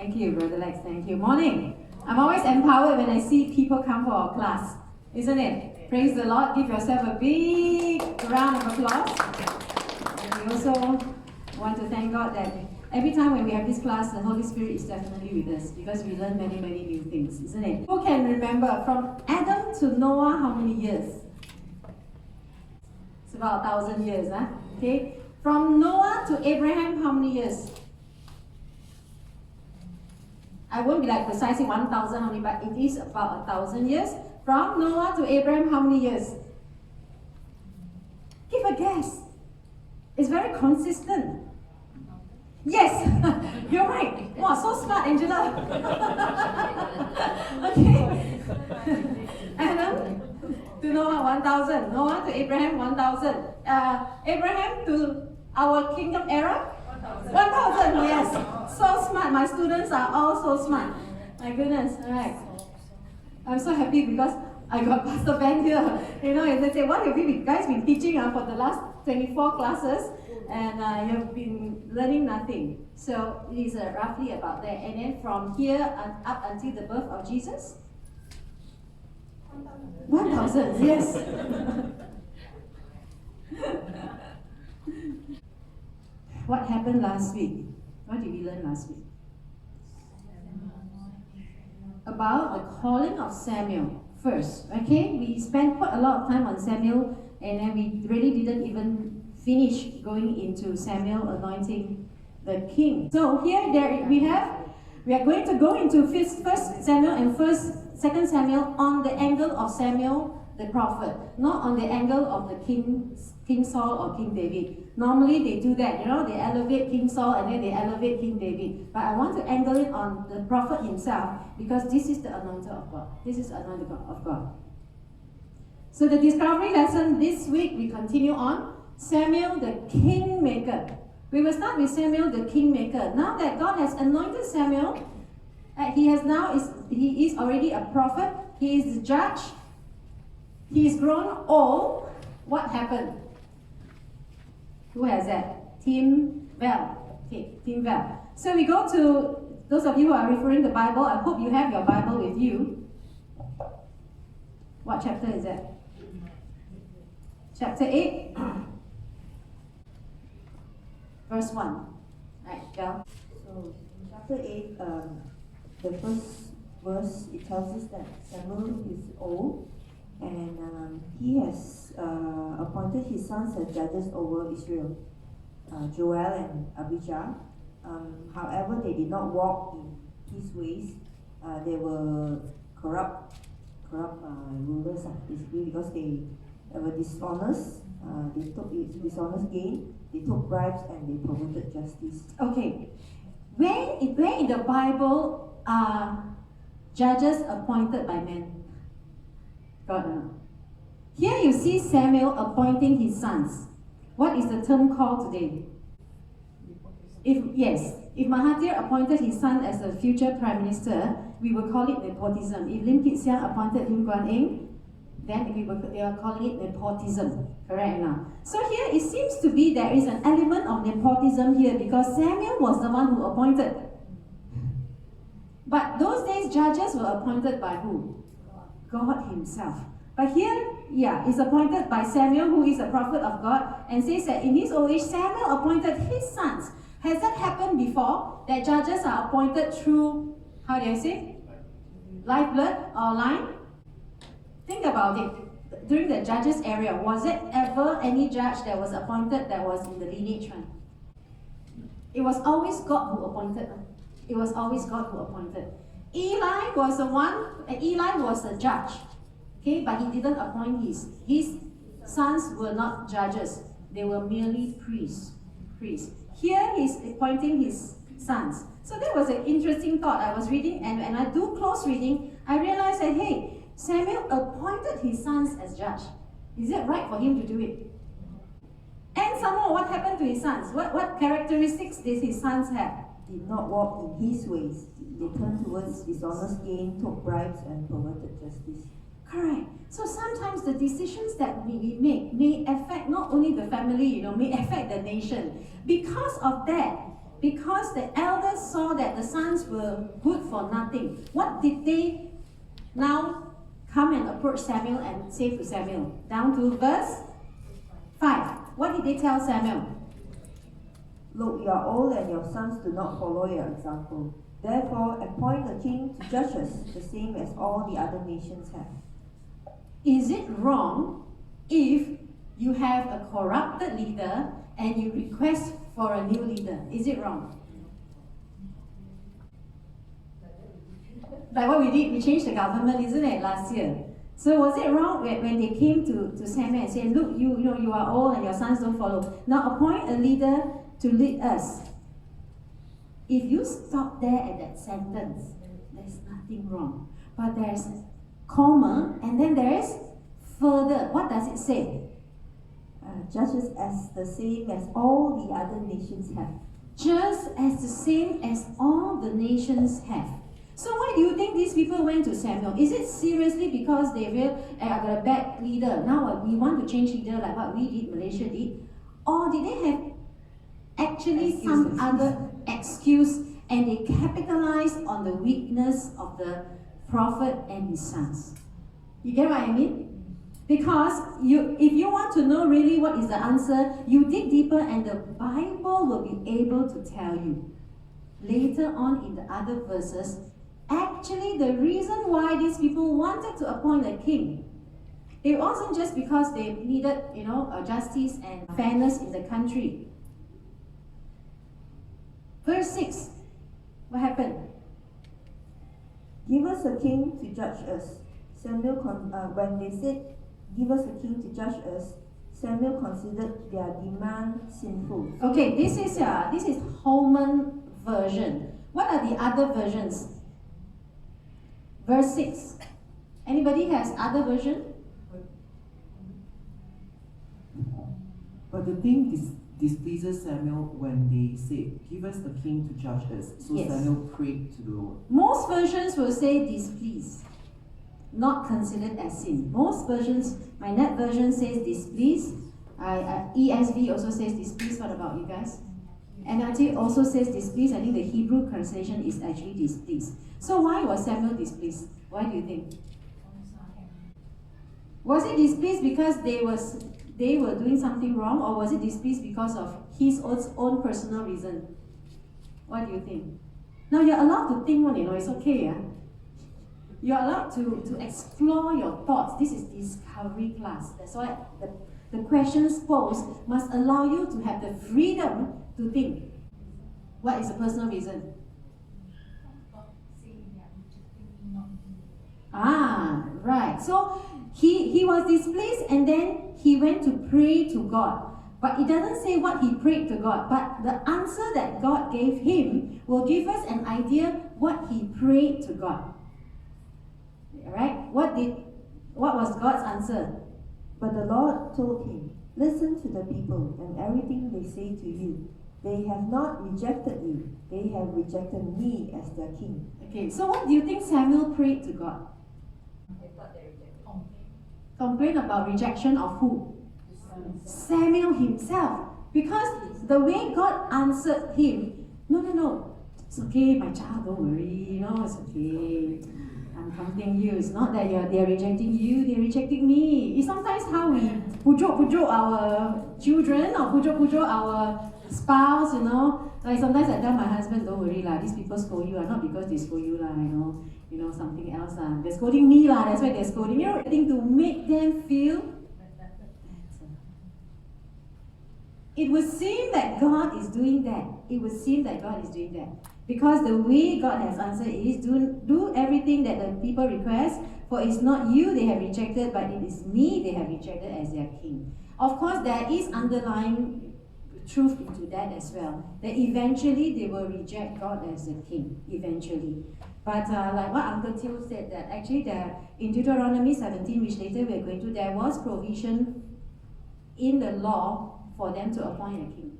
Thank you, Brother Lex. Thank you. Morning. I'm always empowered when I see people come for our class, isn't it? Praise the Lord. Give yourself a big round of applause. And we also want to thank God that every time when we have this class, the Holy Spirit is definitely with us because we learn many, many new things, isn't it? Who can remember from Adam to Noah how many years? It's about 1,000 years, huh? Okay. From Noah to Abraham, how many years? I won't be like precisely 1,000 how many, but it is about 1,000 years. From Noah to Abraham, how many years? Give a guess. It's very consistent. Yes, you're right. Wow, so smart, Angela. Okay. Adam to Noah, 1,000. Noah to Abraham, 1,000. Abraham to our kingdom era? 1,000, yes. So smart. My students are all so smart. My goodness. All right. I'm so happy because I got Pastor Ben here. You know, they say, what have you guys been teaching for the last 24 classes? And you've been learning nothing. So it is roughly about that. And then from here up until the birth of Jesus? 1,000, yes. What happened last week? What did we learn last week? About the calling of Samuel first. Okay, we spent quite a lot of time on Samuel, and then we really didn't even finish going into Samuel anointing the king. So here we are going to go into First Samuel and Second Samuel on the angle of Samuel the prophet, not on the angle of the King Saul or King David. Normally they do that, you know, they elevate King Saul and then they elevate King David. But I want to angle it on the prophet himself because this is the anointed of God. This is the anointed of God. So the discovery lesson this week, we continue on Samuel the Kingmaker. We will start with Samuel the Kingmaker. Now that God has anointed Samuel, he is already a prophet, he is the judge, he is grown old. What happened? Who has that? Tim Val. Okay, Tim Val. So we go to those of you who are referring the Bible. I hope you have your Bible with you. What chapter is that? Chapter 8, verse 1. Right, Val. So in chapter 8, the first verse, it tells us that Samuel is old and he has appointed his sons as judges over Israel, Joel and Abijah. However, they did not walk in his ways. They were corrupt rulers, basically, because they were dishonest. They took dishonest gain. They took bribes and they perverted justice. Okay, where in the Bible are judges appointed by men? God or not? Here you see Samuel appointing his sons. What is the term called today? If Mahathir appointed his son as the future prime minister, we will call it nepotism. If Lim Kit Siang appointed Lim Guan Eng, then they are calling it nepotism. Correct now. So here it seems to be there is an element of nepotism here because Samuel was the one who appointed. But those days judges were appointed by who? God himself. But here, it's appointed by Samuel, who is a prophet of God, and says that in his old age, Samuel appointed his sons. Has that happened before? That judges are appointed through, how do I say? Lifeblood or line? Think about it. During the judges area, was it ever any judge that was appointed that was in the lineage one? It was always God who appointed. It was always God who appointed. Eli was the one, and Eli was the judge. Okay, but he didn't appoint his sons were not judges. They were merely priests. Here he's appointing his sons. So that was an interesting thought. I was reading, and when I do close reading, I realized that, hey, Samuel appointed his sons as judge. Is it right for him to do it? And some more, what happened to his sons? What characteristics did his sons have? Did not walk in his ways. They turned towards dishonest gain, took bribes, and perverted justice. Correct. So sometimes the decisions that we make may affect not only the family, may affect the nation. Because of that, because the elders saw that the sons were good for nothing. What did they now come and approach Samuel and say to Samuel? Down to verse 5. What did they tell Samuel? Look, you are old and your sons do not follow your example. Therefore, appoint a king to judge us, the same as all the other nations have. Is it wrong if you have a corrupted leader and you request for a new leader? Is it wrong? Like what we did, we changed the government, isn't it, last year? So was it wrong when they came to Samuel and said, look, you are old and your sons don't follow. Now appoint a leader to lead us. If you stop there at that sentence, there's nothing wrong. But there's comma, and then there's further. What does it say? Judges as the same as all the other nations have. Just as the same as all the nations have. So why do you think these people went to Samuel? Is it seriously because they feel, I've got a bad leader, now we want to change leader like what we did, Malaysia did? Or did they have actually some other excuse and they capitalized on the weakness of the prophet and his sons? You get what I mean? Because if you want to know really what is the answer, you dig deeper and the Bible will be able to tell you. Later on in the other verses, actually the reason why these people wanted to appoint a king, it wasn't just because they needed, justice and fairness in the country. Verse 6, what happened? Give us a king to judge us. When they said, give us a king to judge us, Samuel considered their demand sinful. Okay, this is Holman version. What are the other versions? Verse 6. Anybody has other version? But the thing displeases Samuel when they say, give us a king to judge us. So Yes. Samuel prayed to the Lord. Most versions will say displease, not considered as sin. Most versions, my net version says displease. ESV also says displease. What about you guys? NLT also says displease. I think the Hebrew translation is actually displeased. So why was Samuel displeased? Why do you think? Was it displeased because they were doing something wrong, or was it displeased because of his own personal reason? What do you think? Now you're allowed to think one, it's okay, yeah? You're allowed to explore your thoughts. This is discovery class. That's why the questions posed must allow you to have the freedom to think. What is the personal reason? Right. So he was displeased and then he went to pray to God. But it doesn't say what he prayed to God, but the answer that God gave him will give us an idea what he prayed to God. Alright? What was God's answer? But the Lord told him, listen to the people and everything they say to you. They have not rejected you. They have rejected me as their king. Okay, so what do you think Samuel prayed to God? Complain about rejection of who? Samuel himself. Because the way God answered him, no, it's okay, my child, don't worry, it's okay. I'm comforting you. It's not that they're rejecting you, they're rejecting me. It's sometimes how we pujuk our children or pujuk our spouse, Like sometimes I tell my husband, don't worry lah, these people scold you, not because they scold you lah, something else lah. They're scolding me lah, that's why they're scolding you. I think to make them feel better. It would seem that God is doing that. Because the way God has answered is do everything that the people request, for it's not you they have rejected, but it is me they have rejected as their king. Of course, there is underlying truth into that as well, that eventually they will reject God as a king, eventually. But like what Uncle Till said, that actually in Deuteronomy 17, which later we're going to, there was provision in the law for them to appoint a king.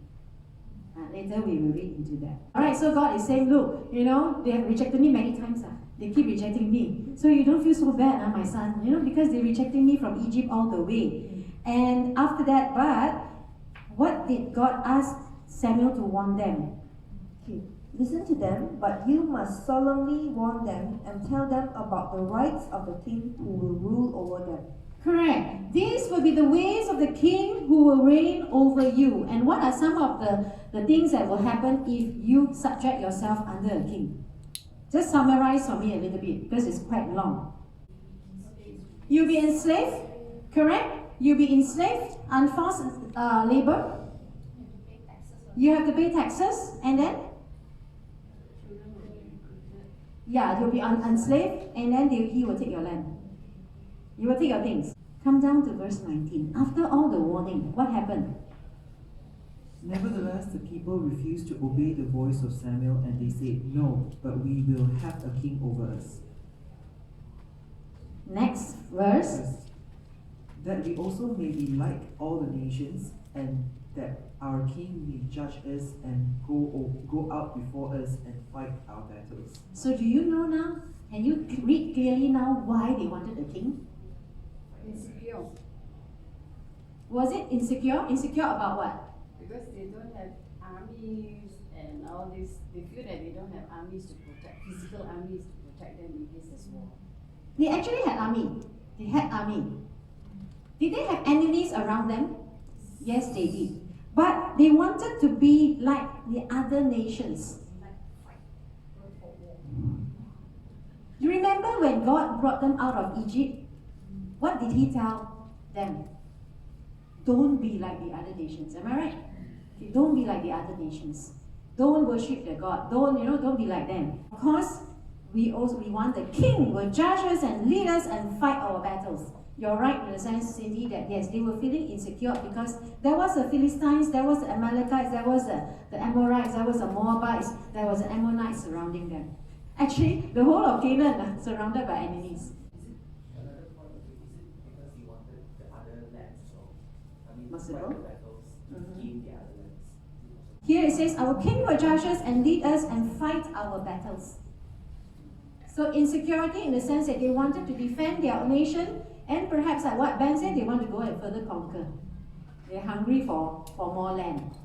Later we will read into that. Alright, so God is saying, look, they have rejected me many times. They keep rejecting me. So you don't feel so bad, my son, because they're rejecting me from Egypt all the way. And after that, but what did God ask Samuel to warn them? Okay. Listen to them, but you must solemnly warn them and tell them about the rights of the king who will rule over them. Correct. These will be the ways of the king who will reign over you. And what are some of the things that will happen if you subject yourself under a king? Just summarize for me a little bit because it's quite long. You'll be enslaved, correct? You'll be enslaved, unforced labor. You have to pay taxes, and then? Yeah, you'll be enslaved, and then he will take your land. You will take your things. Come down to verse 19. After all the warning, what happened? Nevertheless, the people refused to obey the voice of Samuel, and they said, "No, but we will have a king over us." Next verse. That we also may be like all the nations, and that our king may judge us and go out before us and fight our battles. So do you know now? Can you read clearly now why they wanted a king? Insecure. Was it insecure? Insecure about what? Because they don't have armies and all this. They feel that they don't have armies to protect, physical armies to protect them in case there's war. They actually had army. They had army. Did they have enemies around them? Yes, they did. But they wanted to be like the other nations. You remember when God brought them out of Egypt? What did He tell them? Don't be like the other nations. Am I right? Okay, don't be like the other nations. Don't worship their God. Don't be like them. Of course, we want the king who will judge us and lead us and fight our battles. You're right in the sense, Cindy, that yes, they were feeling insecure because there was the Philistines, there was the Amalekites, there was the Amorites, there was the Moabites, there was the Ammonites surrounding them. Actually, the whole of Canaan is surrounded by enemies. Another point of it, is it because he wanted the other lands as well? I mean, Possible. fight the battles to gain the other lands. Here it says, our king will judge us and lead us and fight our battles. So insecurity in the sense that they wanted to defend their nation, and perhaps like what Ben said, they want to go and further conquer. They're hungry for more land.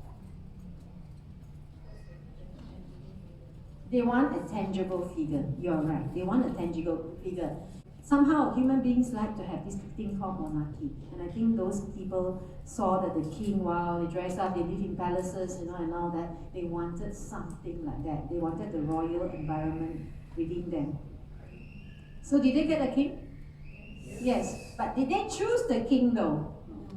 They want a tangible figure. You're right. They want a tangible figure. Somehow human beings like to have this thing called monarchy. And I think those people saw that the king, wow, they dress up, they live in palaces, and all that. They wanted something like that. They wanted the royal environment within them. So did they get a king? Yes. But did they choose the king though?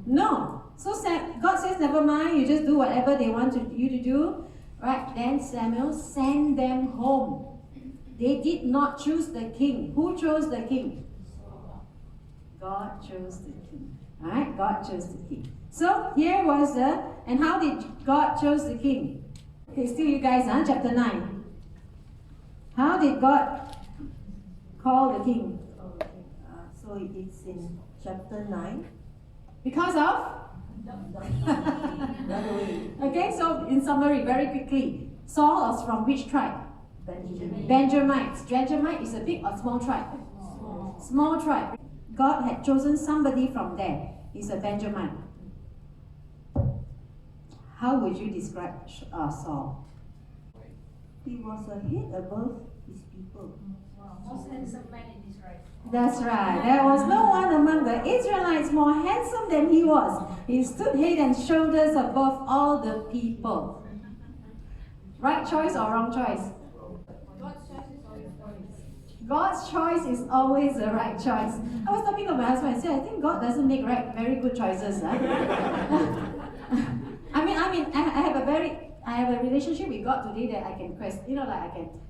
No. So God says, never mind, you just do whatever they want you to do. Right? Then Samuel sent them home. They did not choose the king. Who chose the king? God chose the king. Alright? God chose the king. So here was and how did God chose the king? Okay, still you guys, chapter 9. How did God call the king? So it's in chapter 9. Because of? Okay, so in summary, very quickly, Saul was from which tribe? Benjamites. Benjamite is a big or small tribe? Small tribe. God had chosen somebody from there. He's a Benjamite. How would you describe Saul? He was a head above his people. Most handsome man in Israel. That's right. There was no one among the Israelites more handsome than he was. He stood head and shoulders above all the people. Right choice or wrong choice? God's choice is always the right choice. I was talking to my husband and said, I think God doesn't make very good choices. Huh? I have a relationship with God today that I can question,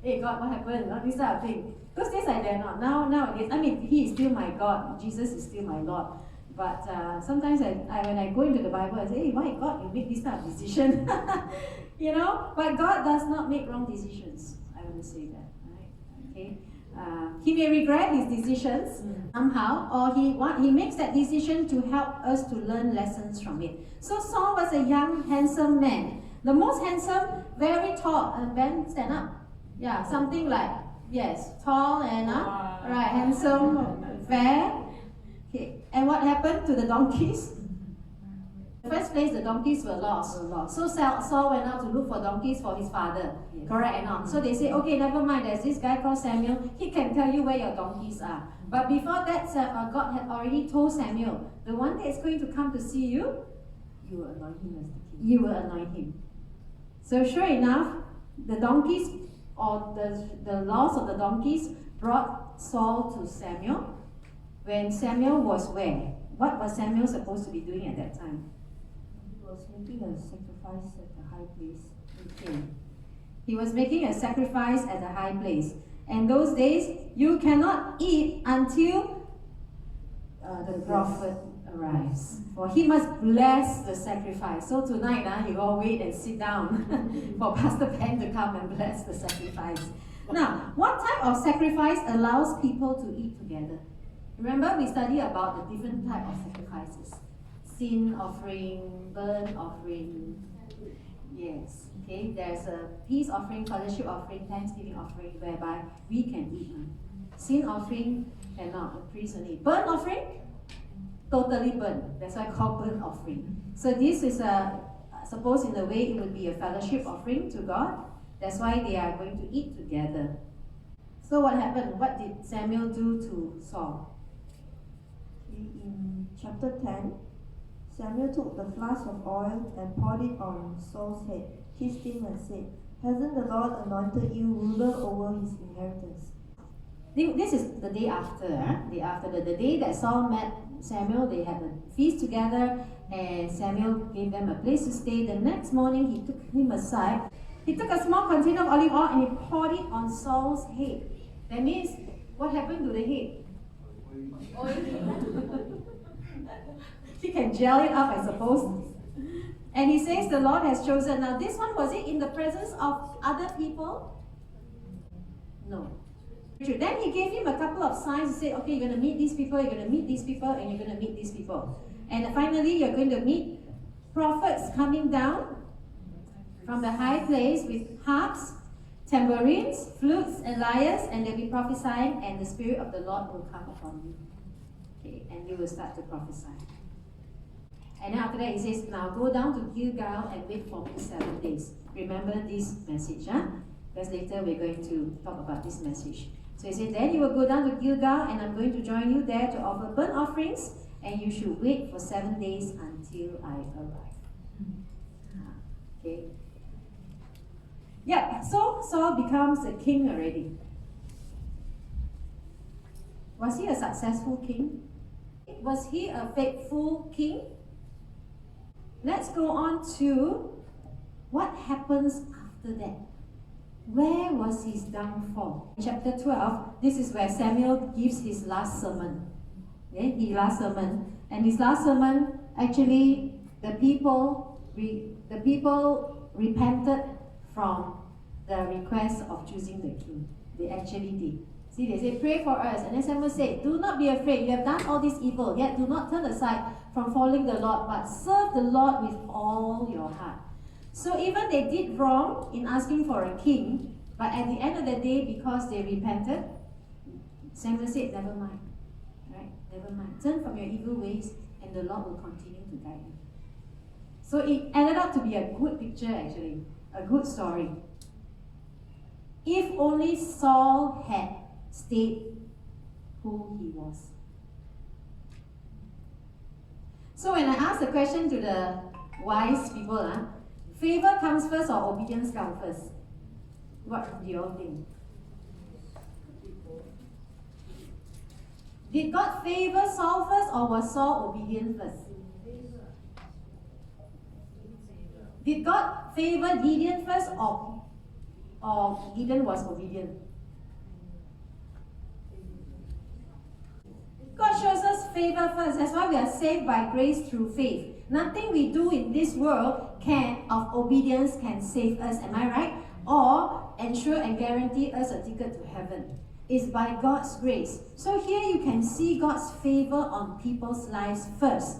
hey God, what happened? This type of thing. Those days I dare not. Nowadays, He is still my God. Jesus is still my Lord. But sometimes when I go into the Bible, I say, hey, why God, you make this type of decision? But God does not make wrong decisions. I want to say that. Right? Okay. He may regret his decisions somehow, or he makes that decision to help us to learn lessons from it. So Saul was a young, handsome man. The most handsome, very tall. Ben, stand up. Yeah, something like, yes, tall and right, handsome, fair. Okay. And what happened to the donkeys? In the first place, the donkeys were lost. So Saul went out to look for donkeys for his father. Yes. Correct or not? So they say, okay, never mind, there's this guy called Samuel. He can tell you where your donkeys are. But before that, God had already told Samuel, the one that is going to come to see you, You will anoint him as the king. you will anoint him. So sure enough, the donkeys or the loss of the donkeys brought Saul to Samuel. When Samuel was where? What was Samuel supposed to be doing at that time? He was making a sacrifice at the high place. Okay. He was making a sacrifice at the high place. And those days, you cannot eat until the prophet arrives. For he must bless the sacrifice. So tonight, you all wait and sit down for Pastor Ben to come and bless the sacrifice. Now, what type of sacrifice allows people to eat together? Remember, we studied about the different type of sacrifices. Sin offering, burnt offering. Yes. Okay, there's a peace offering, fellowship offering, thanksgiving offering, whereby we can eat. Sin offering cannot, the priest only. Burnt offering, totally burnt. That's why called burnt offering. So this is suppose in a way it would be a fellowship offering to God. That's why they are going to eat together. So what happened? What did Samuel do to Saul? In chapter 10, Samuel took the flask of oil and poured it on Saul's head, kissed him and said, "Hasn't the Lord anointed you ruler over his inheritance?" This is the day after. The day that Saul met Samuel, they had a feast together and Samuel gave them a place to stay. The next morning he took him aside. He took a small container of olive oil and he poured it on Saul's head. That means, what happened to the head? He can gel it up, I suppose. And he says the Lord has chosen. Now this one, was it in the presence of other people? No. Then he gave him a couple of signs. He said, okay, you're going to meet these people, you're going to meet these people, and you're going to meet these people. And finally, you're going to meet prophets coming down from the high place with harps, tambourines, flutes, and lyres, and they'll be prophesying, and the Spirit of the Lord will come upon you. Okay, and you will start to prophesy. And then after that, he says, now go down to Gilgal and wait for me 7 days. Remember this message, because later we're going to talk about this message. So he said, then you will go down to Gilgal, and I'm going to join you there to offer burnt offerings, and you should wait for 7 days until I arrive. Okay. Yeah, so Saul becomes a king already. Was he a successful king? Was he a faithful king? Let's go on to what happens after that. Where was his downfall? Chapter 12, this is where Samuel gives his last sermon. Okay, his last sermon. And his last sermon, actually, the people repented from the request of choosing the king. They actually did. See, they say, pray for us. And then Samuel said, do not be afraid. You have done all this evil, yet do not turn aside from following the Lord, but serve the Lord with all your heart. So even they did wrong in asking for a king, but at the end of the day, because they repented, Samuel said, never mind. Right? Never mind. Turn from your evil ways, and the Lord will continue to guide you. So it ended up to be a good picture, actually. A good story. If only Saul had stayed who he was. So when I ask the question to the wise people, favor comes first or obedience comes first? What do you all think? Did God favor Saul first or was Saul obedient first? Did God favor Gideon first or Gideon was obedient? God shows us favor first. That's why we are saved by grace through faith. Nothing we do in this world of obedience can save us. Am I right? Or ensure and guarantee us a ticket to heaven. It's by God's grace. So here you can see God's favor on people's lives first.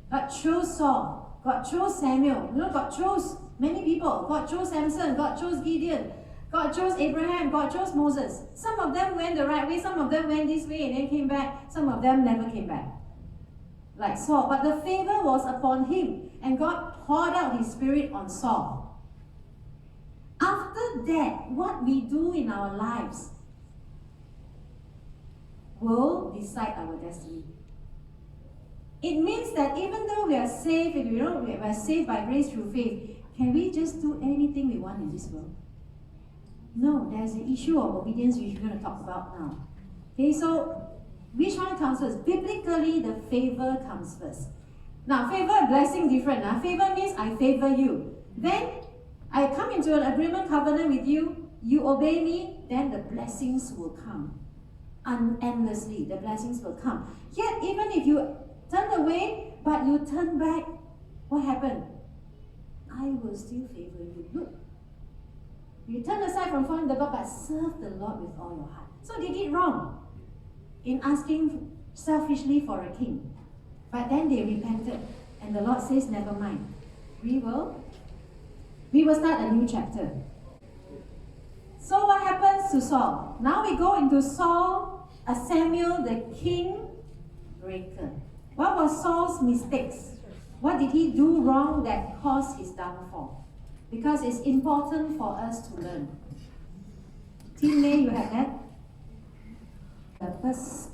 God chose Saul. God chose Samuel. God chose many people. God chose Samson. God chose Gideon. God chose Abraham. God chose Moses. Some of them went the right way. Some of them went this way and then came back. Some of them never came back. like Saul, but the favor was upon him, and God poured out his spirit on Saul. After that, what we do in our lives will decide our destiny. It means that even though we are saved, we are saved by grace through faith, can we just do anything we want in this world? No, there's an issue of obedience which we're going to talk about now. Okay, so which one comes first? Biblically, the favor comes first. Now, favor and blessing different. Now, favor means I favor you. Then I come into an agreement covenant with you, you obey me, then the blessings will come. Endlessly, the blessings will come. Yet, even if you turn away, but you turn back, what happened? I will still favor you. Look, you turn aside from following the Lord, but serve the Lord with all your heart. So they did wrong in asking selfishly for a king. But then they repented, and the Lord says, never mind. We will start a new chapter. So what happens to Saul? Now we go into Samuel the Kingmaker. What was Saul's mistakes? What did he do wrong that caused his downfall? Because it's important for us to learn. Team May, you have that? The first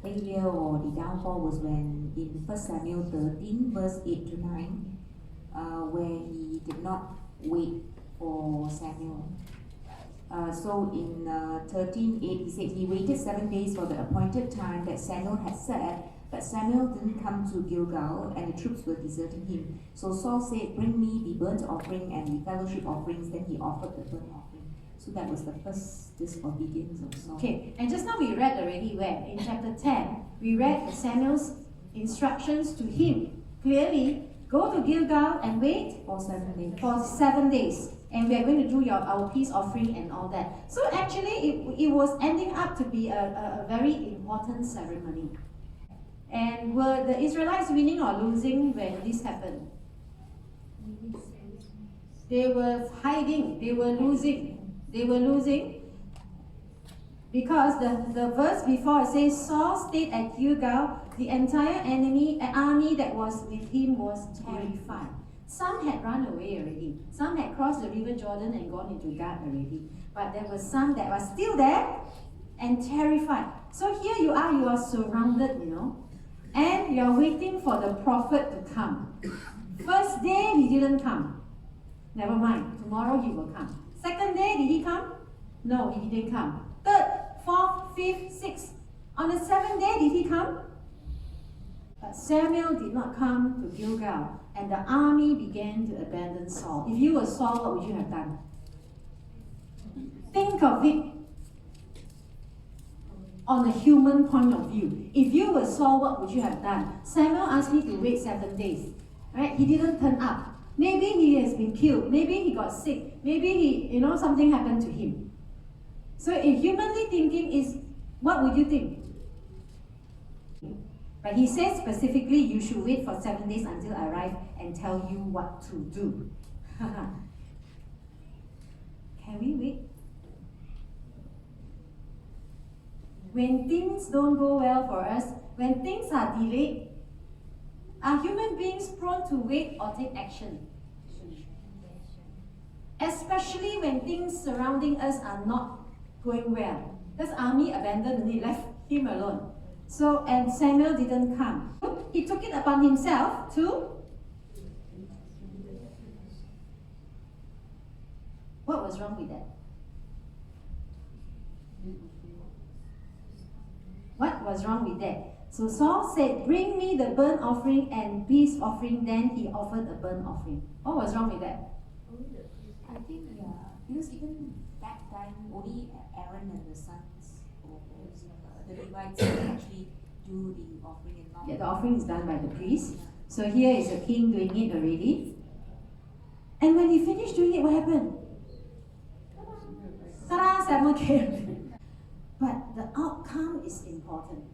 failure or the downfall was when in 1 Samuel 13, verse 8 to 9, where he did not wait for Samuel. So in 13:8, he said he waited 7 days for the appointed time that Samuel had set, but Samuel didn't come to Gilgal, and the troops were deserting him. So Saul said, bring me the burnt offering and the fellowship offerings. Then he offered the burnt offering. So that was the first disobedience of Saul. Okay, and just now we read already where? In chapter 10, we read Samuel's instructions to him. Clearly, go to Gilgal and wait For 7 days. for 7 days. And we are going to do our peace offering and all that. So actually, it was ending up to be a very important ceremony. And were the Israelites winning or losing when this happened? They were hiding. They were losing. They were losing because the verse before it says Saul stayed at Gilgal. The entire army that was with him was terrified. Some had run away already. Some had crossed the river Jordan and gone into Gad already. But there were some that were still there and terrified. So here you are surrounded, and you are waiting for the prophet to come. First day, he didn't come. Never mind, tomorrow he will come. Second day, did he come? No, he didn't come. Third, fourth, fifth, sixth. On the 7th day, did he come? But Samuel did not come to Gilgal, and the army began to abandon Saul. If you were Saul, what would you have done? Think of it on a human point of view. If you were Saul, what would you have done? Samuel asked me to wait 7 days. Right? He didn't turn up. Maybe he has been killed. Maybe he got sick. Maybe something happened to him. So if humanly thinking is, what would you think? But he says specifically, you should wait for 7 days until I arrive and tell you what to do. Can we wait? When things don't go well for us, when things are delayed, are human beings prone to wait or take action? Especially when things surrounding us are not going well. This army abandoned and he left him alone. So, and Samuel didn't come. He took it upon himself to... What was wrong with that? What was wrong with that? So Saul said, bring me the burnt offering and peace offering. Then he offered a burnt offering. What was wrong with that? I think, because even back then, only Aaron and the sons, or the Levites, can actually do the offering and not. Yeah, the offering is done by the priest. So here is a king doing it already. And when he finished doing it, what happened? Ta-da! Samuel came. But the outcome is important.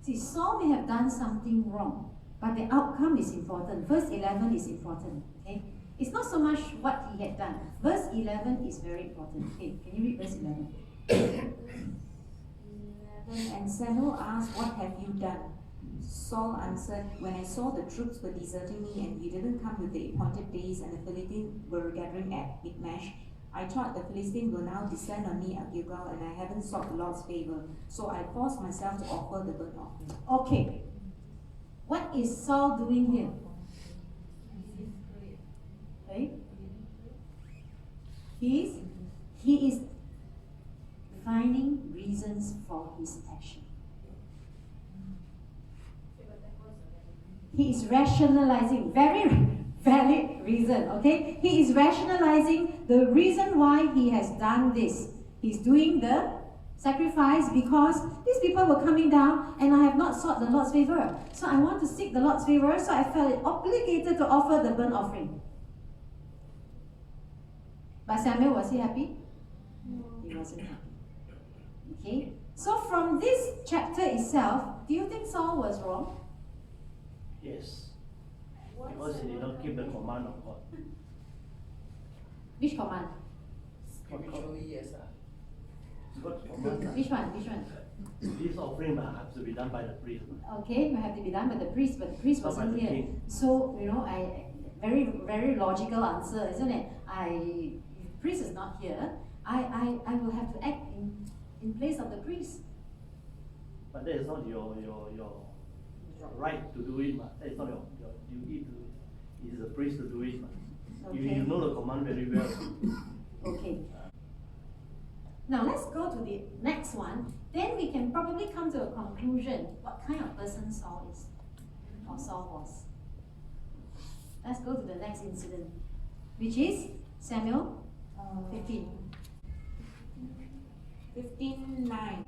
See, Saul may have done something wrong, but the outcome is important. Verse 11 is important. Okay? It's not so much what he had done. Verse 11 is very important. Okay, can you read verse 11? And Samuel asked, what have you done? Saul answered, "When I saw the troops were deserting me and you didn't come with the appointed days and the Philistines were gathering at Michmash, I thought the Philistines will now descend on me at Gilgal and I haven't sought the Lord's favor. So I forced myself to offer the burnt offering." Okay. What is Saul doing here? Okay. He is finding reasons for his action. He is rationalizing, very valid reason, okay? He is rationalizing the reason why he has done this. He's doing the sacrifice because these people were coming down and I have not sought the Lord's favor. So I want to seek the Lord's favor, so I felt obligated to offer the burnt offering. But Samuel, was he happy? He wasn't happy. Okay? So from this chapter itself, do you think Saul was wrong? Yes. Because he did not keep the command of God. Which command? Spiritually, yes. God's command. Which one? This offering has to be done by the priest. Okay, it have to be done by the priest, but the priest Not by wasn't the here. king. So, I very logical answer, isn't it? If the priest is not here, I will have to act in place of the priest. But that is not your right to do it. That is not your duty to do it. It is the priest to do it. Okay. You know the command very well. Okay. Now let's go to the next one. Then we can probably come to a conclusion what kind of person Saul is, or Saul was. Let's go to the next incident, which is Samuel 15. 15:9,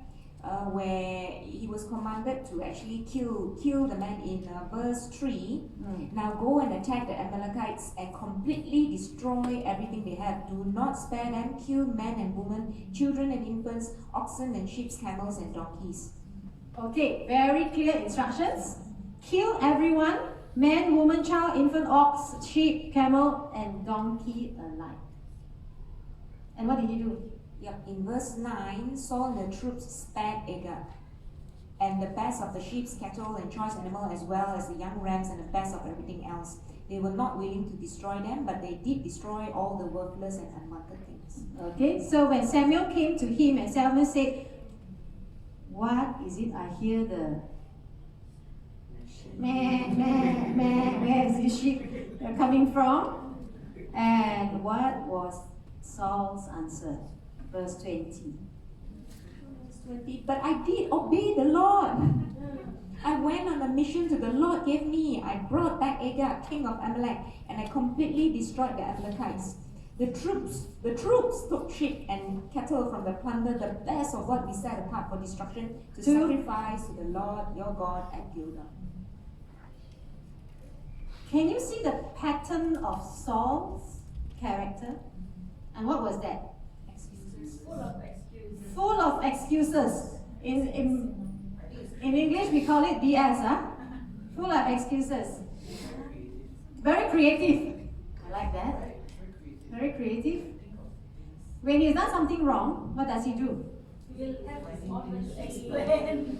where he was commanded to actually kill the man in verse 3. Now go and attack the Amalekites and completely destroy everything they have. Do not spare them. Kill men and women, children and infants, oxen and sheep, camels and donkeys. Okay, very clear instructions. Kill everyone, man, woman, child, infant, ox, sheep, camel, and donkey alike. And what did he do? Yep, in verse 9, Saul and the troops spared Agag, and the best of the sheep, cattle, and choice animal, as well as the young rams and the best of everything else. They were not willing to destroy them, but they did destroy all the worthless and unwanted things. Okay, so when Samuel came to him and Samuel said, "What is it I hear the meh, meh, meh, where is this sheep coming from?" And what was Saul's answer? Verse 20. But I did obey the Lord. I went on a mission to the Lord gave me. I brought back Agag, king of Amalek, and I completely destroyed the Amalekites. The troops took sheep and cattle from the plunder, the best of what we set apart for destruction, to sacrifice to the Lord your God at Gilgal. Can you see the pattern of Saul's character? And what was that? Full of excuses. Full of excuses. In English, we call it BS, huh? Full of excuses. Very creative. I like that. Very creative. When he's done something wrong, what does he do? We'll have this moment to explain.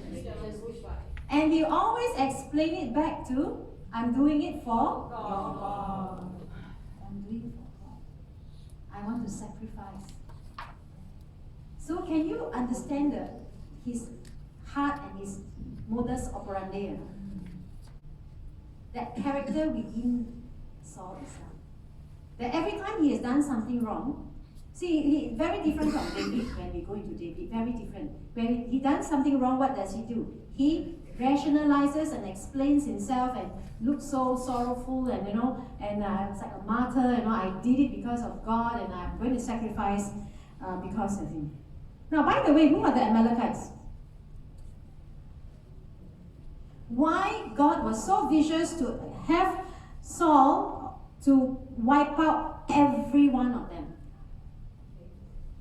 And he always explain it back to, "I'm doing it for God. I'm doing it for God. I want to sacrifice." So can you understand his heart and his modus operandi? That character within Saul itself. That every time he has done something wrong, see, he very different from David when we go into David, very different. When he done something wrong, what does he do? He rationalizes and explains himself and looks so sorrowful and it's like a martyr, I did it because of God and I'm going to sacrifice because of him. Now, by the way, who are the Amalekites? Why God was so vicious to have Saul to wipe out every one of them?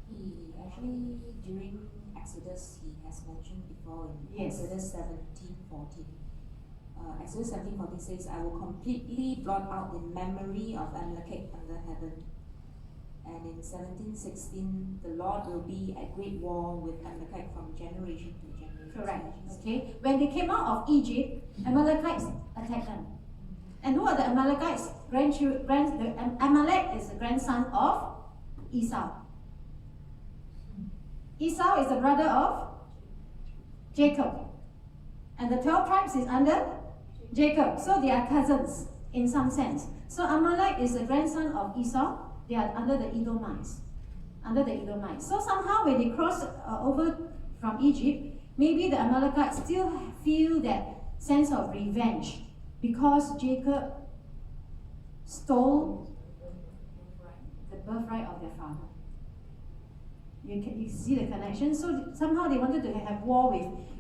He actually, during Exodus, he has mentioned before in Yes. Exodus 17:14. Exodus 17:14 says, "I will completely blot out the memory of Amalek under heaven, And in 1716, the Lord will be at great war with Amalekite from generation to generation. Correct. Okay. When they came out of Egypt, Amalekites attacked them. And who are the Amalekites? Amalek is the grandson of Esau. Esau is the brother of Jacob. And the 12 tribes is under Jacob. So they are cousins in some sense. So Amalek is the grandson of Esau. They are under the Edomites. Under the Edomites. So somehow when they cross over from Egypt, maybe the Amalekites still feel that sense of revenge because Jacob stole the birthright of their father. You see the connection? So somehow they wanted to have war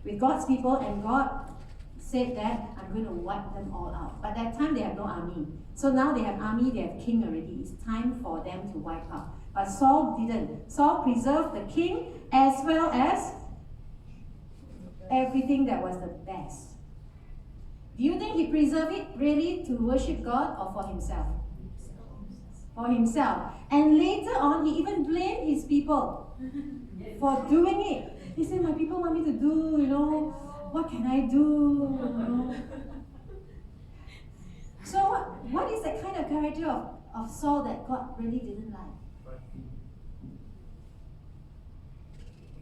with God's people, and God said that I'm going to wipe them all out. But that time they have no army. So now they have army, they have king already. It's time for them to wipe out. But Saul didn't. Saul preserved the king as well as everything that was the best. Do you think he preserved it really to worship God or for himself? For himself. And later on, he even blamed his people for doing it. He said, my people want me to do, what can I do? So what is the kind of character of Saul that God really didn't like?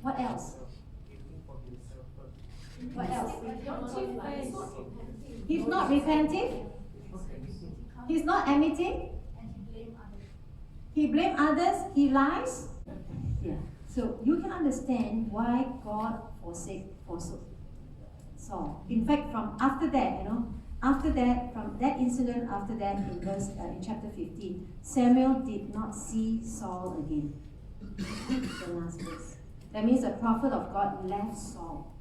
What else? What else? He's not repentive. He's not admitting. He blames others. He lies. Yeah. So you can understand why God forsake Saul. In fact, from after that, from that incident, after that, in chapter 15, Samuel did not see Saul again. The last verse. That means the prophet of God left Saul.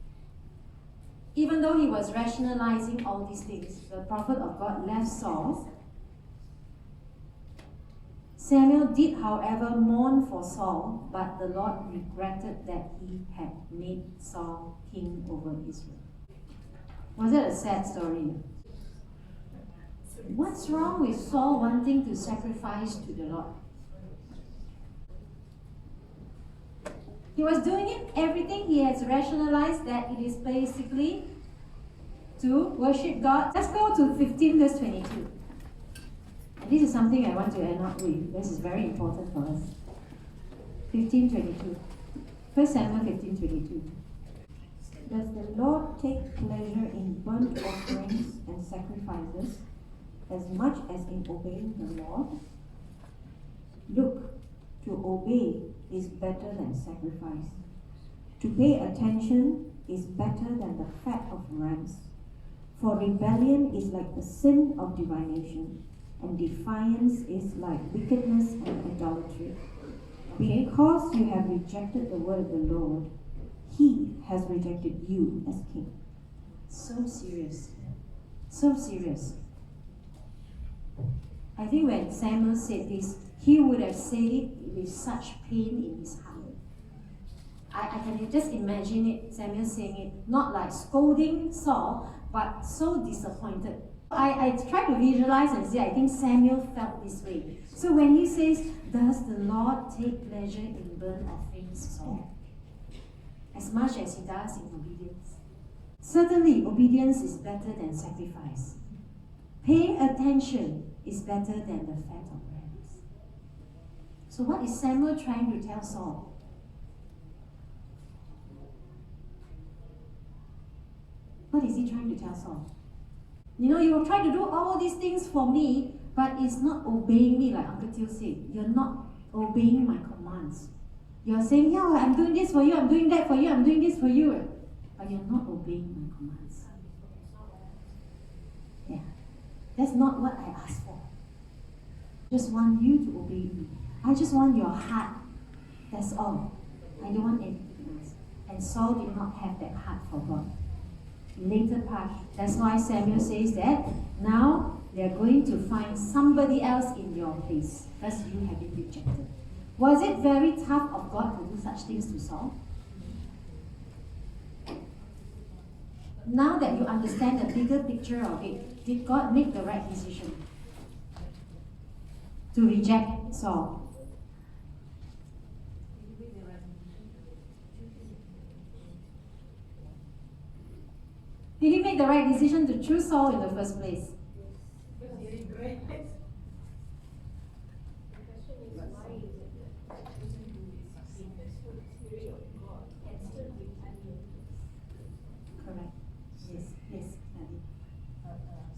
Even though he was rationalizing all these things, the prophet of God left Saul. Samuel did, however, mourn for Saul, but the Lord regretted that he had made Saul king over Israel. Was it a sad story? What's wrong with Saul wanting to sacrifice to the Lord? He was doing it, everything he has rationalized that it is basically to worship God. Let's go to 15 verse 22. And this is something I want to end up with. This is very important for us. 15:22. 1 Samuel 15:22. Does the Lord take pleasure in burnt offerings and sacrifices as much as in obeying the Lord? Look, to obey is better than sacrifice. To pay attention is better than the fat of rams. For rebellion is like the sin of divination, and defiance is like wickedness and idolatry. Because you have rejected the word of the Lord, he has rejected you as king. So serious. So serious. I think when Samuel said this, he would have said it with such pain in his heart. I can just imagine it, Samuel saying it, not like scolding Saul, but so disappointed. I try to visualize and see, I think Samuel felt this way. So when he says, does the Lord take pleasure in burnt offerings, Saul? As much as he does in obedience. Certainly, obedience is better than sacrifice. Paying attention is better than the fat of rams. So what is Samuel trying to tell Saul? What is he trying to tell Saul? You will try to do all these things for me, but it's not obeying me, like Uncle Teo said. You're not obeying my commands. You're saying, yeah, I'm doing this for you, I'm doing that for you, I'm doing this for you. But you're not obeying my commands. Yeah. That's not what I asked for. I just want you to obey me. I just want your heart. That's all. I don't want anything else. And Saul did not have that heart for God. Later part, that's why Samuel says that now they're going to find somebody else in your place because you have been rejected. Was it very tough of God to do such things to Saul? Now that you understand the bigger picture of it, did God make the right decision to reject Saul? made the right decision to choose Saul in the first place? Because he did great. Correct. Yes, yes, Nadia.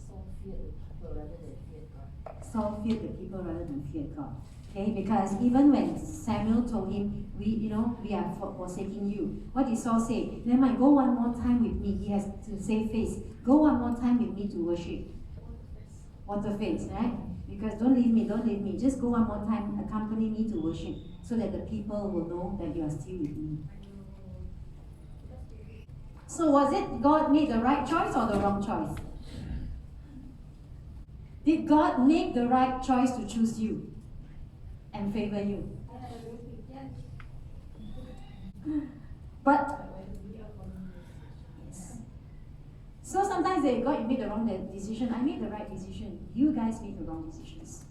Saul feared the people rather than feared God. Saul feared the people rather than feared God. Okay, because even when Samuel told him, we are forsaking you, what did Saul say? Never mind, go one more time with me. He has to save face. Go one more time with me to worship. Water face, right? Because don't leave me. Just go one more time, accompany me to worship, so that the people will know that you are still with me. So was it God made the right choice or the wrong choice? Did God make the right choice to choose you and favor you? But yes. So sometimes they say, God, you made the wrong decision. I made the right decision. You guys made the wrong decisions.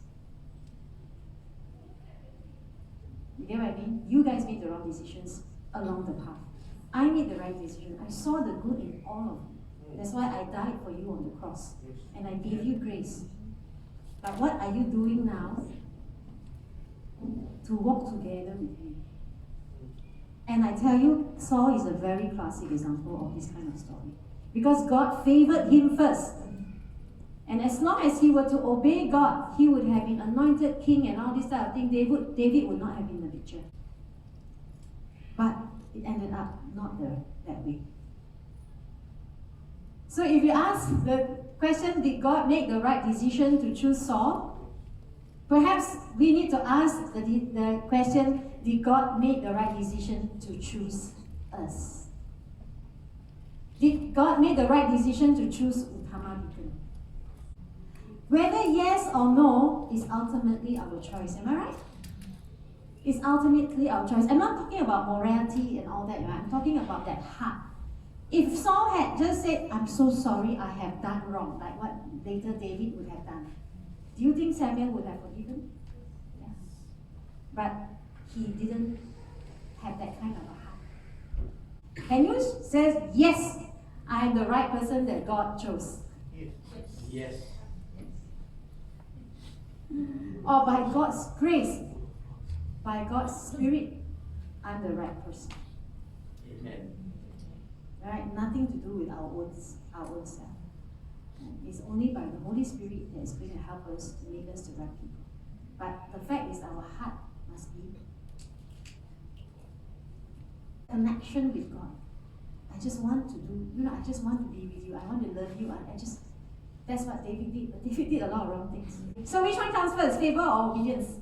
You get what I mean? You guys made the wrong decisions along the path. I made the right decision. I saw the good in all of you. That's why I died for you on the cross. And I gave you grace. But what are you doing now to walk together with me? And I tell you, Saul is a very classic example of this kind of story. Because God favored him first. And as long as he were to obey God, he would have been anointed king and all this type of thing. David would not have been in the picture. But it ended up not that way. So if you ask the question, did God make the right decision to choose Saul? Perhaps we need to ask the question, did God make the right decision to choose us? Did God make the right decision to choose Utama? Whether yes or no is ultimately our choice. Am I right? It's ultimately our choice. I'm not talking about morality and all that, right? I'm talking about that heart. If Saul had just said, I'm so sorry, I have done wrong, like what later David would have done, do you think Samuel would have forgiven? Yes. But he didn't have that kind of a heart. Can you say, yes, I am the right person that God chose? Yes. Or by God's grace, by God's Spirit, I'm the right person. Amen. Right? Nothing to do with our own self. It's only by the Holy Spirit that is going to help us to make us the right people. But the fact is, our heart must be connection with God. I just want to do, I just want to be with you. I want to love you. That's what David did. But David did a lot of wrong things. So which one comes first, favor or obedience?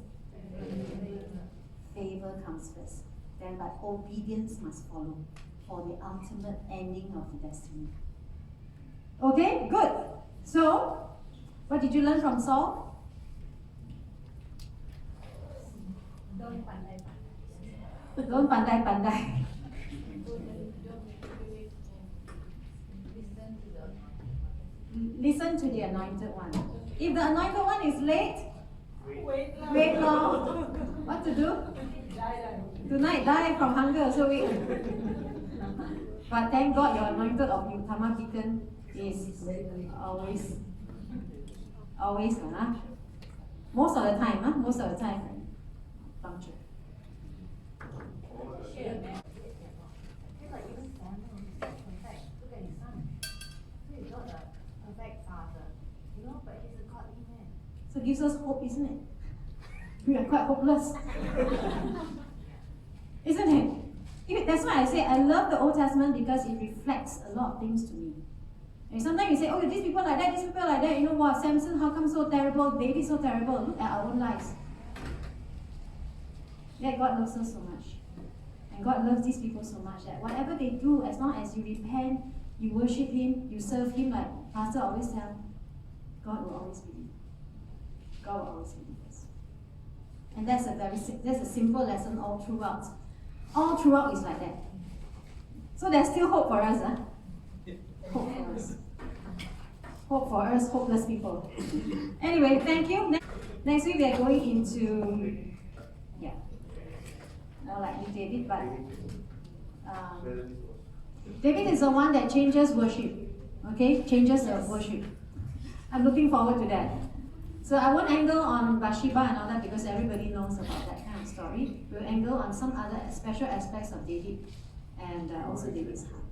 Favor comes first. Then, but obedience must follow for the ultimate ending of the destiny. Okay, good. So, what did you learn from Saul? Don't pandai. Don't pandai. Listen to the anointed one. If the anointed one is late, wait long. What to do? Tonight, die from hunger, so wait. But thank God your anointed of Utama Beacon is always, most of the time, punctual. So it gives us hope, isn't it? We are quite hopeless. Isn't it? That's why I say I love the Old Testament because it reflects a lot of things to me. And sometimes you say, oh, these people like that, these people like that. You know what? Samson, how come so terrible? David, so terrible. Look at our own lives. Yet God loves us so much. And God loves these people so much that whatever they do, as long as you repent, you worship Him, you serve Him, like Pastor always tells, God will always be with you. God will always be with us. And that's a simple lesson all throughout. All throughout is like that. So there's still hope for us, huh? Hope for us. Hope for us, hopeless people. Anyway, thank you. Next week we are going into, more likely David, but David is the one that changes worship. Okay, changes of worship. I'm looking forward to that. So I won't angle on Bathsheba and all that because everybody knows about that kind of story. We'll angle on some other special aspects of David and also David's heart.